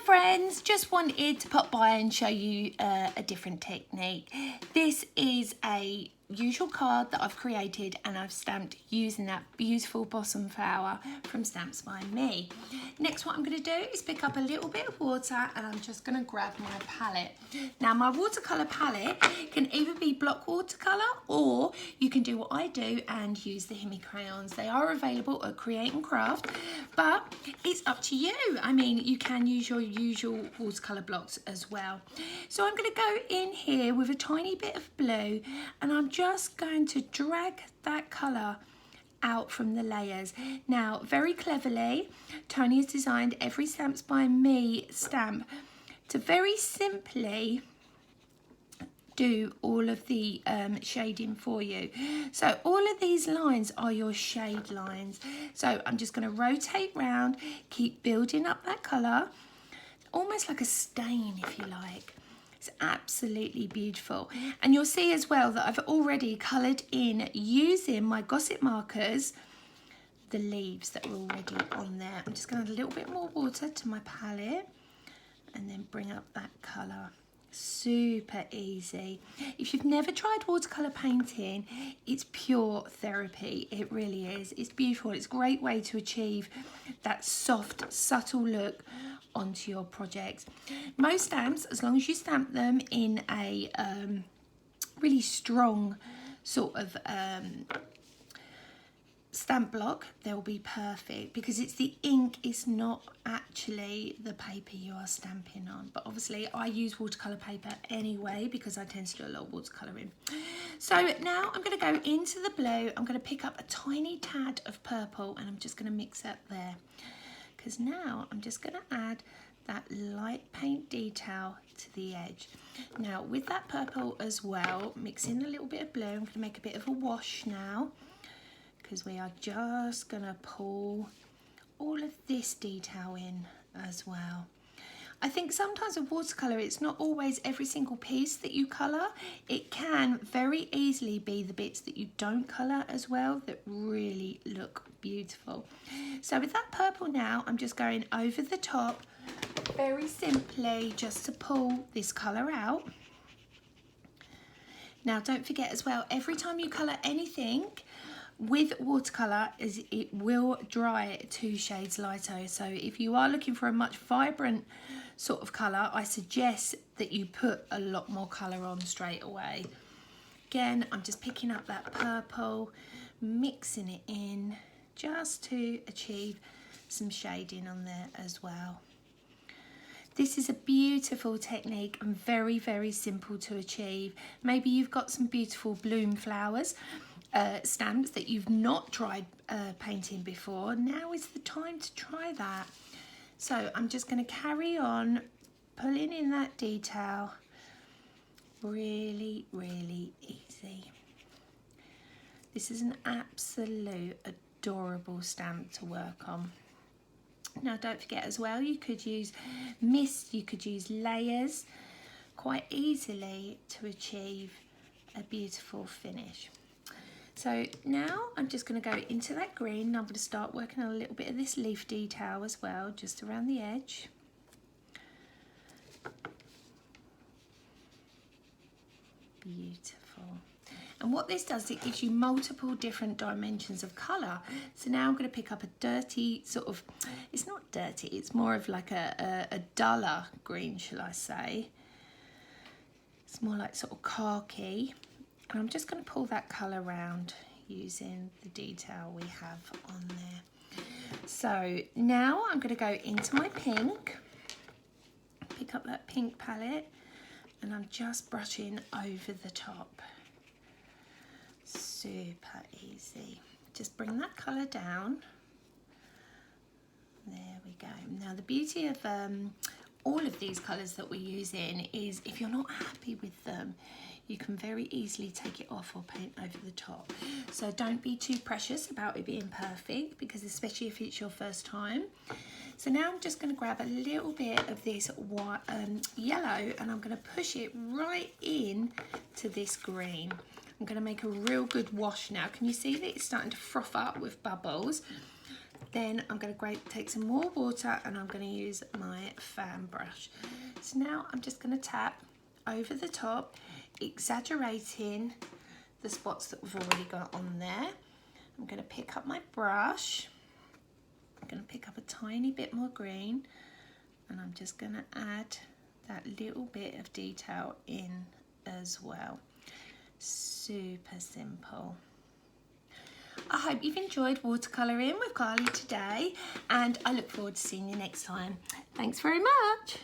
friends, just wanted to pop by and show you a different technique. This is a usual card that I've created and I've stamped using that beautiful blossom flower from Stamps by Me. Next, what I'm going to do is pick up a little bit of water and I'm just going to grab my palette. Now my watercolour palette can either be block watercolour or you can do what I do and use the himi crayons. They are available at Create and Craft, but it's up to you. I mean, you can use your usual watercolour blocks as well. So I'm going to go in here with a tiny bit of blue and I'm just going to drag that colour out from the layers. Now, very cleverly, Tony has designed every Stamps by Me stamp to very simply do all of the shading for you. So all of these lines are your shade lines. So I'm just going to rotate round, keep building up that colour, almost like a stain if you like. It's absolutely beautiful. And you'll see as well that I've already coloured in using my Gossip markers the leaves that are already on there. I'm just going to add a little bit more water to my palette and then bring up that colour. Super easy. If you've never tried watercolour painting, it's pure therapy. It really is. It's beautiful. It's a great way to achieve that soft, subtle look onto your projects. Most stamps, as long as you stamp them in a really strong sort of stamp block, they'll be perfect because it's the ink, it's not actually the paper you are stamping on. But obviously I use watercolour paper anyway because I tend to do a lot of watercolouring. So now I'm going to go into the blue. I'm going to pick up a tiny tad of purple and I'm just going to mix that there, because now I'm just going to add that light paint detail to the edge. Now with that purple as well, mixing a little bit of blue, I'm going to make a bit of a wash now, because we are just going to pull all of this detail in as well. I think sometimes with watercolour, it's not always every single piece that you colour. It can very easily be the bits that you don't colour as well that really look beautiful. So with that purple now, I'm just going over the top, very simply, just to pull this colour out. Now don't forget as well, every time you colour anything with watercolour, it will dry 2 shades lighter. So if you are looking for a much vibrant sort of colour, I suggest that you put a lot more colour on straight away. Again, I'm just picking up that purple, mixing it in just to achieve some shading on there as well. This is a beautiful technique and very, very simple to achieve. Maybe you've got some beautiful bloom flowers stamps that you've not tried painting before. Now is the time to try that. So I'm just going to carry on pulling in that detail. Really, really easy. This is an absolute adorable stamp to work on. Now don't forget as well, you could use mist, you could use layers quite easily to achieve a beautiful finish. So now I'm just going to go into that green and I'm going to start working on a little bit of this leaf detail as well, just around the edge. Beautiful. And what this does, it gives you multiple different dimensions of colour. So now I'm going to pick up a dirty sort of, it's not dirty, it's more of like a duller green, shall I say. It's more like sort of khaki. And I'm just going to pull that colour around using the detail we have on there. So now I'm going to go into my pink, pick up that pink palette, and I'm just brushing over the top. Super easy. Just bring that colour down. There we go. Now the beauty of all of these colours that we're using is if you're not happy with them, you can very easily take it off or paint over the top. So don't be too precious about it being perfect, because especially if it's your first time. So now I'm just going to grab a little bit of this white, yellow, and I'm going to push it right in to this green. I'm going to make a real good wash now. Can you see that it's starting to froth up with bubbles? Then I'm going to take some more water and I'm going to use my fan brush. So now I'm just going to tap over the top, exaggerating the spots that we've already got on there. I'm going to pick up my brush. I'm going to pick up a tiny bit more green and I'm just going to add that little bit of detail in as well. Super simple. I hope you've enjoyed watercolouring with Carly today, and I look forward to seeing you next time. Thanks very much.